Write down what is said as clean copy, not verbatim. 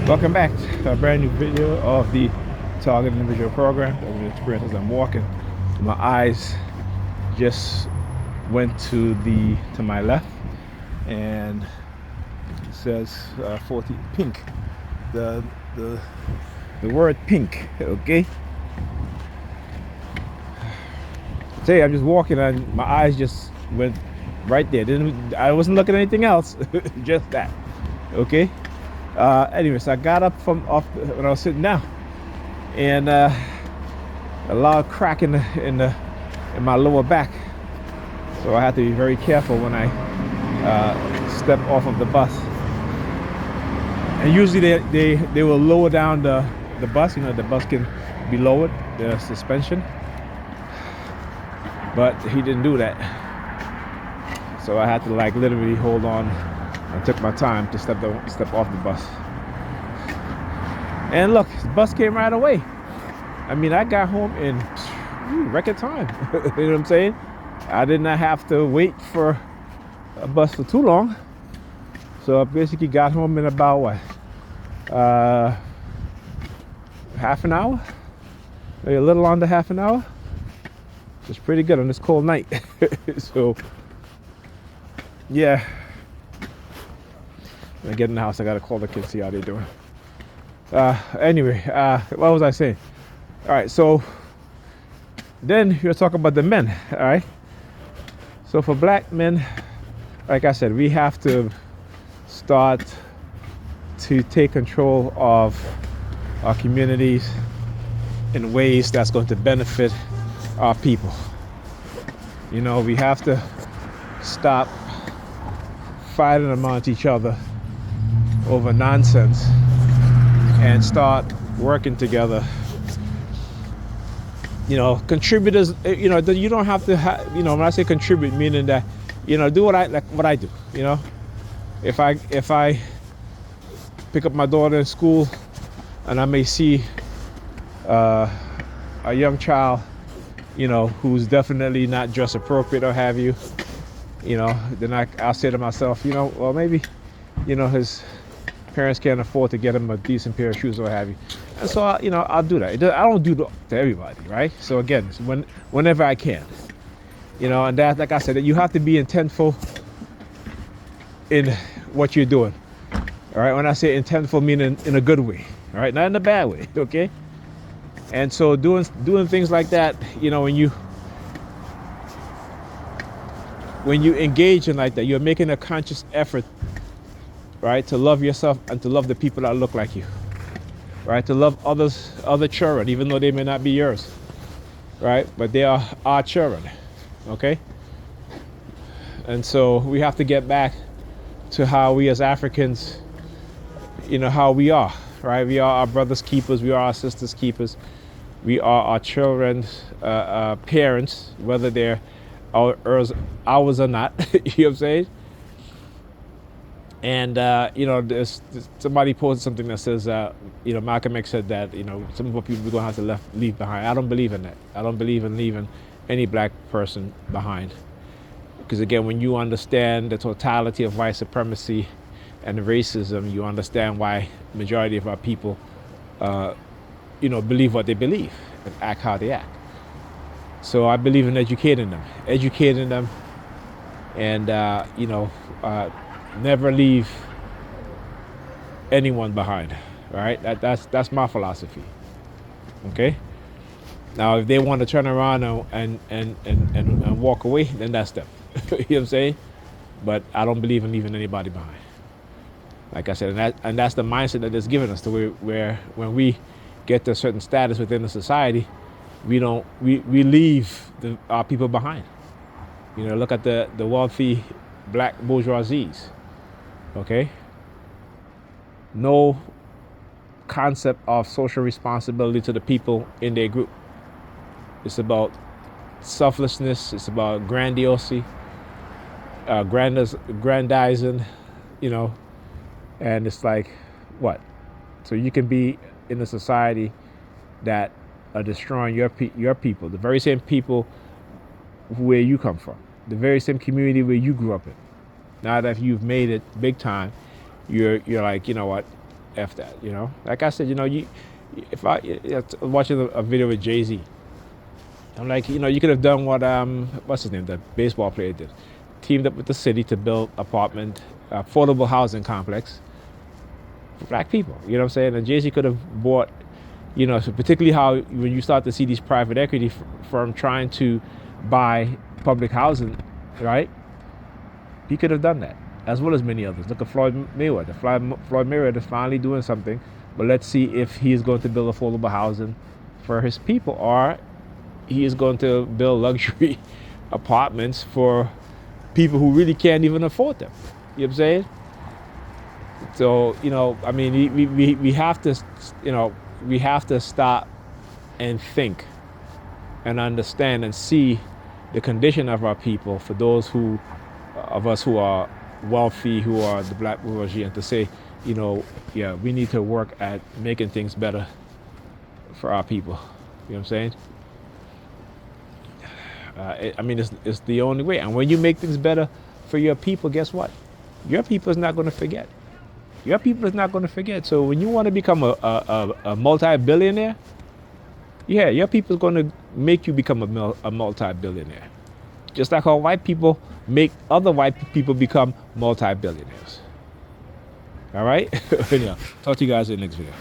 Welcome back to a brand new video of the Target Individual Program. I'm experience as I'm walking. My eyes just went to my left, and it says 40 pink. The word pink. Okay. Today I'm just walking and my eyes just went right there. I wasn't looking at anything else. Just that. Okay. Anyway, so I got up from off when I was sitting down, and a loud crack in my lower back. So I had to be very careful when I step off of the bus. And usually they will lower down the bus. You know, the bus can be lowered, the suspension. But he didn't do that. So I had to like literally hold on. I took my time to step off the bus. And look, the bus came right away. I mean, I got home in record time. You know what I'm saying? I did not have to wait for a bus for too long. So I basically got home in about what? Half an hour? Maybe a little under half an hour. It's pretty good on this cold night. So, yeah. When I get in the house, I gotta call the kids, see how they're doing. Anyway, what was I saying? All right, so then you're talking about the men. All right. So for black men, like I said, we have to start to take control of our communities in ways that's going to benefit our people. You know, we have to stop fighting amongst each other over nonsense and start working together. You know, contributors, you know, you don't have to you know, when I say contribute, meaning that, you know, do what I do. You know, if I pick up my daughter in school and I may see a young child, you know, who's definitely not dress appropriate or have you, you know, then I'll say to myself, you know, well, maybe, you know, his parents can't afford to get him a decent pair of shoes or what have you. And so, I'll do that. I don't do that to everybody, right? So again, whenever I can, you know, and that, like I said, you have to be intentful in what you're doing. All right. When I say intentful, meaning in a good way, all right, not in a bad way. Okay. And so doing things like that, you know, when you engage in like that, you're making a conscious effort, right, to love yourself and to love the people that look like you, right, to love other children, even though they may not be yours, right, but they are our children, okay? And so we have to get back to how we as Africans, you know, how we are, right? We are our brothers' keepers, we are our sisters' keepers, we are our children's parents, whether they're ours or not. You know what I'm saying? And you know, there's somebody posted something that says, you know, Malcolm X said that, you know, some of our people we're gonna have to leave behind. I don't believe in that. I don't believe in leaving any black person behind, because again, when you understand the totality of white supremacy and racism, you understand why majority of our people, you know, believe what they believe and act how they act. So I believe in educating them, and you know, never leave anyone behind. All right, that's my philosophy. Okay. Now, if they want to turn around and walk away, then that's them. You know what I'm saying? But I don't believe in leaving anybody behind. Like I said, and that's the mindset that is given us, to where when we get to a certain status within the society, we leave our people behind. You know, look at the wealthy black bourgeoisies. Okay. No concept of social responsibility to the people in their group. It's about selflessness. It's about grandiosity, grandizing, you know, and it's like, what? So you can be in a society that are destroying your people, the very same people where you come from, the very same community where you grew up in. Now that you've made it big time, you're like, you know what, F that, you know. Like I said, you know, if I watching a video with Jay-Z, I'm like, you know, you could have done what what's his name, the baseball player did, teamed up with the city to build affordable housing complex for black people. You know what I'm saying? And Jay-Z could have bought, you know, so particularly how when you start to see these private equity firm trying to buy public housing, right? He could have done that, as well as many others. Look at Floyd Mayweather. Floyd Mayweather is finally doing something, but let's see if he is going to build affordable housing for his people, or he is going to build luxury apartments for people who really can't even afford them. You know what I'm saying? So, you know, I mean, we have to, you know, we have to stop and think and understand and see the condition of our people, for those of us who are wealthy, who are the black bourgeoisie, and to say, you know, yeah, we need to work at making things better for our people. You know what I'm saying? I mean, it's the only way. And when you make things better for your people, guess what? Your people is not going to forget. Your people is not going to forget. So when you want to become a multi-billionaire, yeah, your people is going to make you become a multi-billionaire. Just like how white people make other white people become multi-billionaires. All right? Yeah. Talk to you guys in the next video.